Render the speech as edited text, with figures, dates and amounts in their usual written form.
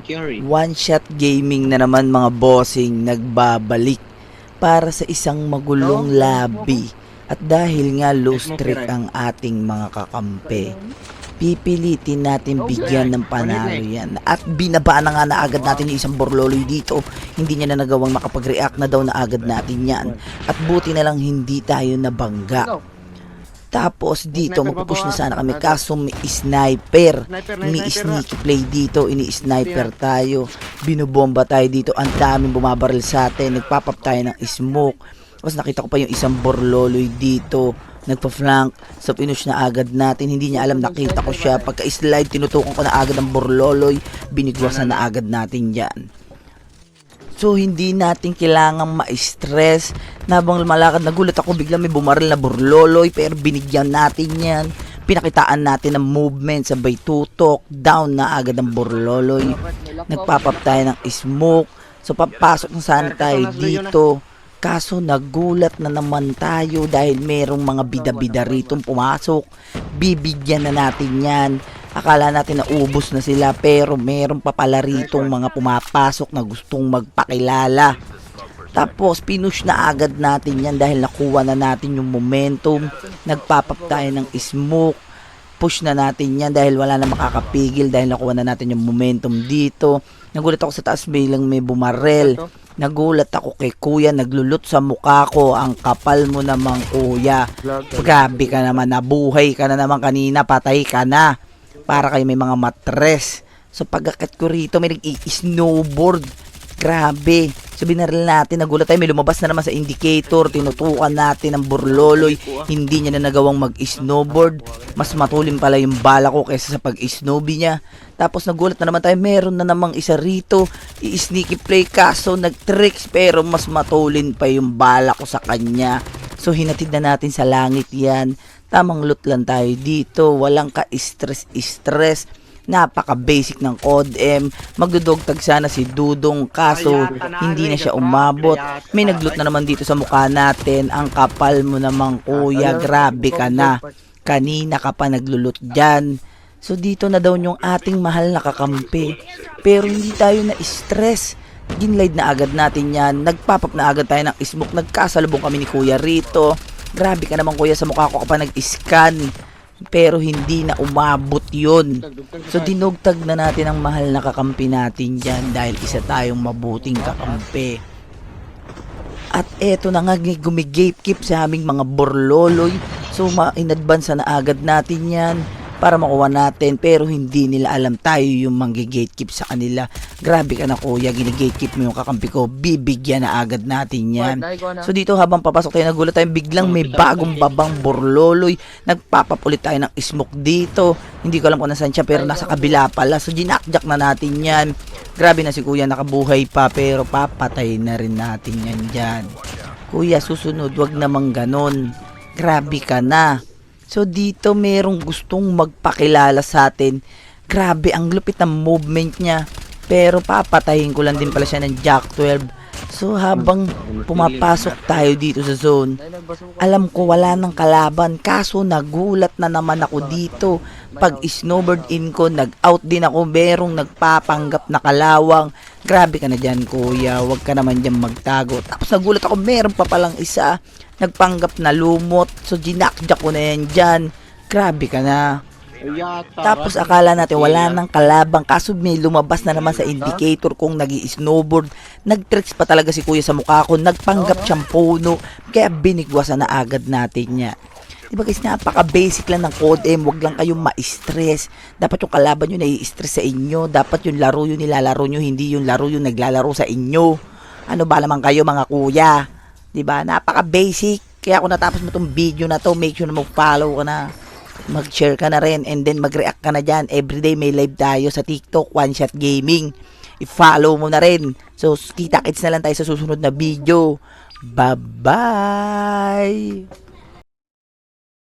Curry. One Shot Gaming na naman mga bossing nagbabalik para sa isang magulong labi. At dahil nga low streak ang ating mga kakampi, pipilitin natin bigyan ng panalo yan. At binabaan na nga na agad natin yung isang Borloloy dito. Hindi niya na nagawang makapag-react na daw na agad natin yan. At buti na lang hindi tayo nabangga. Tapos dito magpupush na sana kami kaso may sniper. Ini-sneaky play dito, ini-sniper tayo. Binubomba tayo dito, ang daming bumabaril sa atin. Nagpapap tayo ng smoke. Tapos nakita ko pa yung isang Borloloy dito, nagpa-flank. So pinush na agad natin, hindi niya alam, nakita ko siya. Pagka-slide, tinutukan ko na agad ang Borloloy. Binigwasan na agad natin yan. So hindi natin kailangang ma-stress. Nabang lumalakad, nagulat ako, bigla may bumaril na Borloloy, pero binigyan natin yan. Pinakitaan natin ng movement, sabay tutok, down na agad ang Borloloy. Nagpapap tayo ng smoke. So papasok na sana tayo dito. Kaso nagulat na naman tayo dahil merong mga bida-bida ritong pumasok. Bibigyan na natin yan. Akala natin na ubos na sila pero meron pa pala ritong mga pumapasok na gustong magpakilala. Tapos pinush na agad natin yan dahil nakuha na natin yung momentum. Nagpapap tayo ng smoke. Push na natin yan dahil wala na makakapigil dahil nakuha na natin yung momentum dito. Nagulat ako sa taas bilang may bumarel. Nagulat ako kay kuya, naglulot sa mukha ko. Ang kapal mo namang kuya. Grabe ka naman, nabuhay ka na naman kanina, patay ka na. Para kayo may mga matres. So pagkakat ko rito, may nag-i-snowboard. Grabe. So binaril natin, nagulat tayo, may lumabas na naman sa indicator. Tinutukan natin ang Borloloy. Hindi niya na nagawang mag-snowboard. Mas matulin pala yung bala ko kaysa sa pag-snowby niya. Tapos nagulat na naman tayo, meron na namang isa rito. I-sneaky play kaso nag-tricks pero mas matulin pa yung bala ko sa kanya. So hinatid na natin sa langit yan. Tamang loot lang tayo dito. Walang ka-stress. Napaka-basic ng COD-M. Magdudogtag sana si Dudong kaso hindi na siya umabot. May nagloot na naman dito sa mukha natin. Ang kapal mo namang kuya, grabe ka na. Kanina ka pa naglulot dyan. So dito na daw yung ating mahal na kakampi. Pero hindi tayo na-stress. Ginlide na agad natin yan. Nagpapap na agad tayo ng smoke. Nagkasalubong kami ni kuya rito. Grabe ka naman kuya, sa mukha ko ka pa nag-scan. Pero hindi na umabot yun. So dinugtag na natin ang mahal na kakampi natin dyan dahil isa tayong mabuting kakampi. At eto na nga, gumigatekeep sa aming mga Borloloy. So in-advance na agad natin yan para makuha natin, pero hindi nila alam tayo yung manggi-gatekeep sa kanila. Grabe ka na kuya, gini-gatekeep mo yung kakampi ko, bibigyan na agad natin yan. So dito habang papasok tayo, nagulat tayo, biglang may bagong babang Borloloy. Nagpapapulit tayo ng smoke dito. Hindi ko alam kung nasaan siya, pero nasa kabila pala. So ginakjak na natin yan. Grabe na si kuya, nakabuhay pa, pero papatay na rin natin yan dyan. Kuya, susunod, wag namang ganon. Grabe ka na. So dito merong gustong magpakilala sa atin. Grabe, ang lupit ng movement niya. Pero papatayin ko lang din pala siya ng Jack 12. So habang pumapasok tayo dito sa zone, alam ko wala nang kalaban. Kaso nagulat na naman ako dito. Pag snowboard in ko, nag-out din ako. Merong nagpapanggap na kalawang. Grabe ka na dyan kuya, wag ka naman dyan magtago. Tapos nagulat ako, meron pa palang isa nagpanggap na lumot. So ginakjak ko na yan dyan. Grabe ka na. Tapos akala natin wala nang kalabang, kaso may lumabas na naman sa indicator kung nag-i-snowboard. Nag-tricks pa talaga si kuya sa mukha ko. Nagpanggap siyang puno. Kaya binigwasan na agad natin niya. Diba guys, napaka-basic lang ng COD-M. Huwag lang kayong ma-stress. Dapat yung kalaban nyo nai-stress sa inyo. Dapat yung laro yung nilalaro nyo, hindi yung laro yung naglalaro sa inyo. Ano ba naman kayo mga kuya? Diba? Napaka-basic. Kaya kung natapos mo tong video na to, make sure na mag-follow ka na. Mag-share ka na rin. And then mag-react ka na dyan. Everyday may live tayo sa TikTok, One Shot Gaming. I-follow mo na rin. So, kita-kits na lang tayo sa susunod na video. Bye-bye!